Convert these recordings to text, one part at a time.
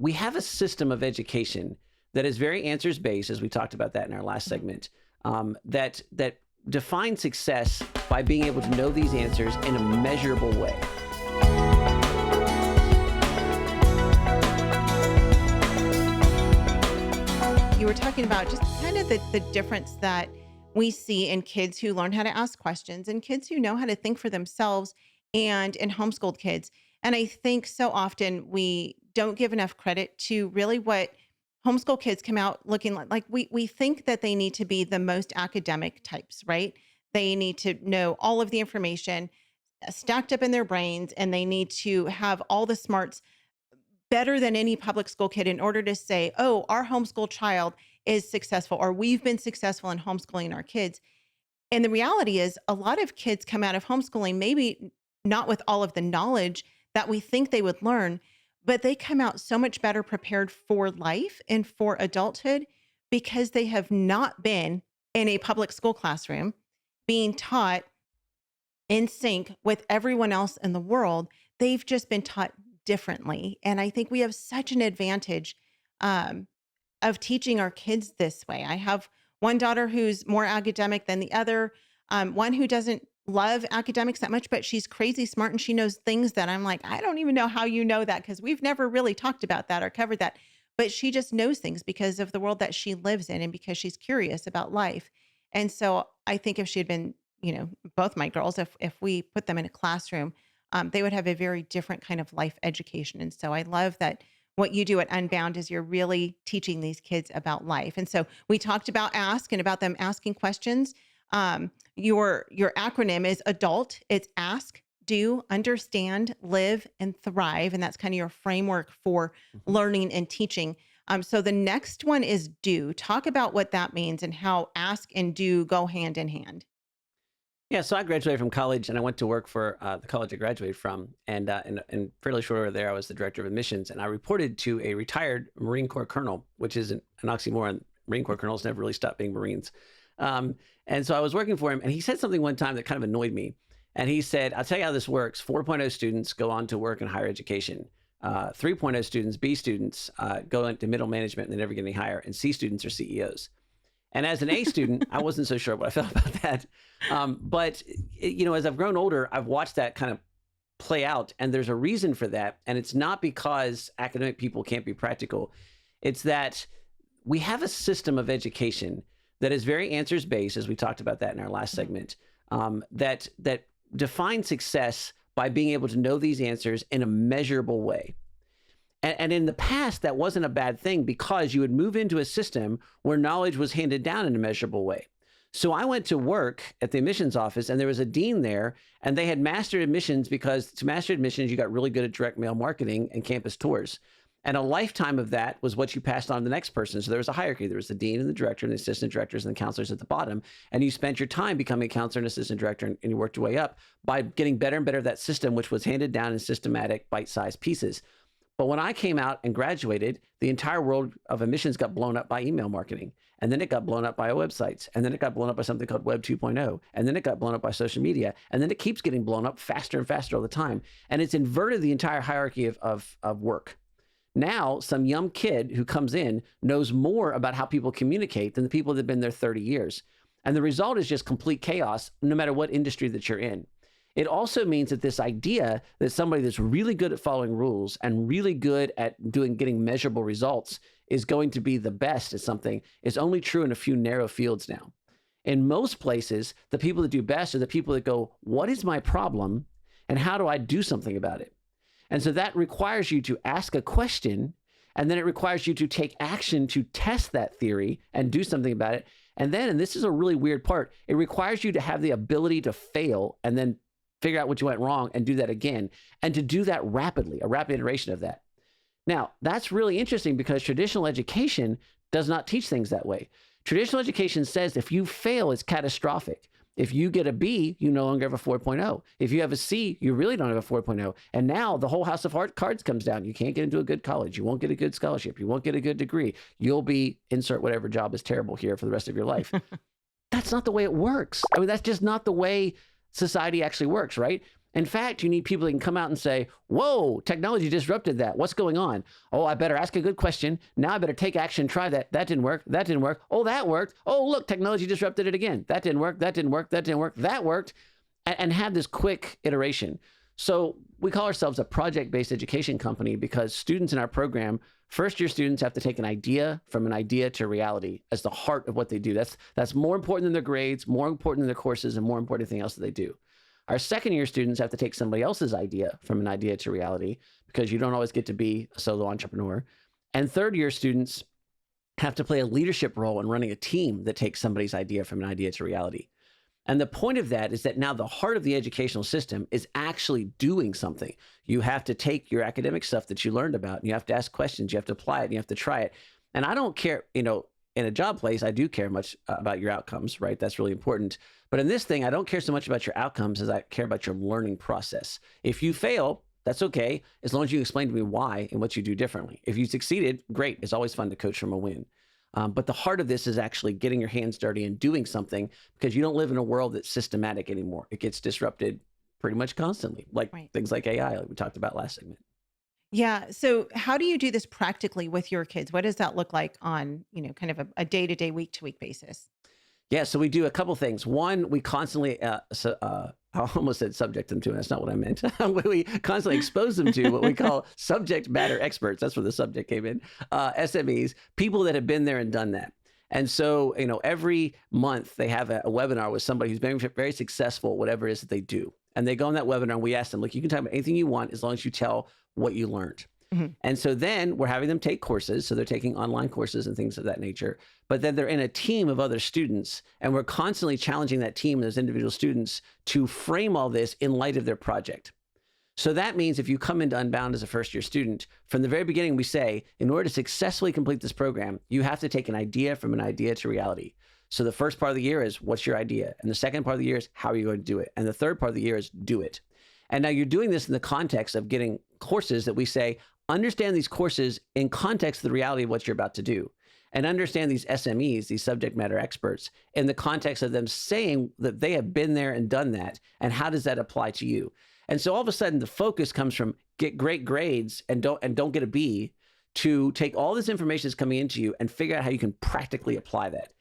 we have a system of education that is very answers based, as we talked about that in our last segment, that defines success by being able to know these answers in a measurable way. You were talking about just kind of the difference that we see in kids who learn how to ask questions and kids who know how to think for themselves and in homeschooled kids. And I think so often we don't give enough credit to really what homeschool kids come out looking like. Like we think that they need to be the most academic types, right? They need to know all of the information stacked up in their brains and they need to have all the smarts better than any public school kid in order to say, oh, our homeschool child is successful or we've been successful in homeschooling our kids. And the reality is a lot of kids come out of homeschooling, maybe not with all of the knowledge that we think they would learn, but they come out so much better prepared for life and for adulthood because they have not been in a public school classroom being taught in sync with everyone else in the world. They've just been taught differently. And I think we have such an advantage of teaching our kids this way. I have one daughter who's more academic than the other, one who doesn't love academics that much, but she's crazy smart and she knows things that I'm like, I don't even know how you know that because we've never really talked about that or covered that. But she just knows things because of the world that she lives in and because she's curious about life. And so I think if she had been, both my girls, if we put them in a classroom, they would have a very different kind of life education. And so I love that what you do at Unbound is you're really teaching these kids about life. And so we talked about ask and about them asking questions. Your acronym is ADULT. It's ask, do, understand, live, and thrive. And that's kind of your framework for learning and teaching. So the next one is do. Talk about what that means and how ask and do go hand in hand. Yeah, so I graduated from college and I went to work for the college I graduated from. And in fairly short order there, I was the director of admissions. And I reported to a retired Marine Corps colonel, which is an oxymoron. Marine Corps colonels never really stopped being Marines. And so I was working for him. And he said something one time that kind of annoyed me. And he said, I'll tell you how this works. 4.0 students go on to work in higher education. 3.0 students, B students, go into middle management and they never get any higher. And C students are CEOs. And as an A student, I wasn't so sure what I felt about that. But as I've grown older, I've watched that kind of play out. And there's a reason for that. And it's not because academic people can't be practical. It's that we have a system of education that is very answers based, as we talked about that in our last segment, that defines success by being able to know these answers in a measurable way. And in the past, that wasn't a bad thing because you would move into a system where knowledge was handed down in a measurable way. So I went to work at the admissions office and there was a dean there and they had mastered admissions because to master admissions, you got really good at direct mail marketing and campus tours. And a lifetime of that was what you passed on to the next person. So there was a hierarchy. There was the dean and the director and the assistant directors and the counselors at the bottom. And you spent your time becoming a counselor and assistant director and you worked your way up by getting better and better at that system, which was handed down in systematic bite-sized pieces. But when I came out and graduated, the entire world of admissions got blown up by email marketing. And then it got blown up by websites. And then it got blown up by something called Web 2.0. And then it got blown up by social media. And then it keeps getting blown up faster and faster all the time. And it's inverted the entire hierarchy of work. Now, some young kid who comes in knows more about how people communicate than the people that have been there 30 years. And the result is just complete chaos, no matter what industry that you're in. It also means that this idea that somebody that's really good at following rules and really good at getting measurable results is going to be the best at something is only true in a few narrow fields now. In most places, the people that do best are the people that go, what is my problem and how do I do something about it? And so that requires you to ask a question, and then it requires you to take action to test that theory and do something about it. And then, and this is a really weird part, it requires you to have the ability to fail and then figure out what you went wrong and do that again, and to do that rapidly, a rapid iteration of that. Now, that's really interesting because traditional education does not teach things that way. Traditional education says if you fail, it's catastrophic. If you get a B, you no longer have a 4.0. If you have a C, you really don't have a 4.0. And now the whole house of cards comes down. You can't get into a good college. You won't get a good scholarship. You won't get a good degree. You'll be insert whatever job is terrible here for the rest of your life. That's not the way it works. I mean, that's just not the way society actually works, right? In fact, you need people that can come out and say, whoa, technology disrupted that. What's going on? Oh, I better ask a good question. Now I better take action, try that. That didn't work. That didn't work. Oh, that worked. Oh, look, technology disrupted it again. That didn't work. That didn't work. That didn't work. That worked. And have this quick iteration. So we call ourselves a project-based education company because students in our program, first-year students have to take an idea from an idea to reality as the heart of what they do. That's more important than their grades, more important than their courses, and more important than anything else that they do. Our second-year students have to take somebody else's idea from an idea to reality because you don't always get to be a solo entrepreneur. And third-year students have to play a leadership role in running a team that takes somebody's idea from an idea to reality. And the point of that is that now the heart of the educational system is actually doing something. You have to take your academic stuff that you learned about, and you have to ask questions, you have to apply it, and you have to try it. And I don't care, in a job place, I do care much about your outcomes, right? That's really important. But in this thing, I don't care so much about your outcomes as I care about your learning process. If you fail, that's okay, as long as you explain to me why and what you do differently. If you succeeded, great. It's always fun to coach from a win. But the heart of this is actually getting your hands dirty and doing something, because you don't live in a world that's systematic anymore. It gets disrupted pretty much constantly, like things like AI, like we talked about last segment. Yeah. So how do you do this practically with your kids? What does that look like on, kind of a day-to-day, week-to-week basis? Yeah, so we do a couple things. One, we constantly, I almost said subject them to, and that's not what I meant. We constantly expose them to what we call subject matter experts. That's where the subject came in. SMEs, people that have been there and done that. And so, every month they have a webinar with somebody who's been very successful at whatever it is that they do. And they go on that webinar and we ask them, look, you can talk about anything you want as long as you tell what you learned. And so then we're having them take courses. So they're taking online courses and things of that nature. But then they're in a team of other students. And we're constantly challenging that team, those individual students, to frame all this in light of their project. So that means if you come into Unbound as a first-year student, from the very beginning, we say, in order to successfully complete this program, you have to take an idea from an idea to reality. So the first part of the year is, what's your idea? And the second part of the year is, how are you going to do it? And the third part of the year is, do it. And now you're doing this in the context of getting courses that we say, understand these courses in context of the reality of what you're about to do. And understand these SMEs, these subject matter experts, in the context of them saying that they have been there and done that. And how does that apply to you? And so all of a sudden, the focus comes from get great grades and don't get a B, to take all this information that's coming into you and figure out how you can practically apply that.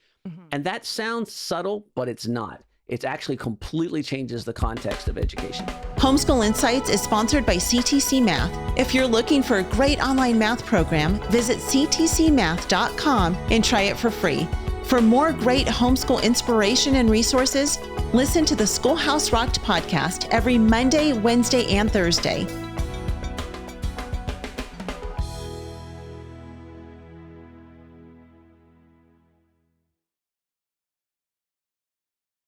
And that sounds subtle, but it's not. It actually completely changes the context of education. Homeschool Insights is sponsored by CTC Math. If you're looking for a great online math program, visit ctcmath.com and try it for free. For more great homeschool inspiration and resources, listen to the Schoolhouse Rocked podcast every Monday, Wednesday, and Thursday.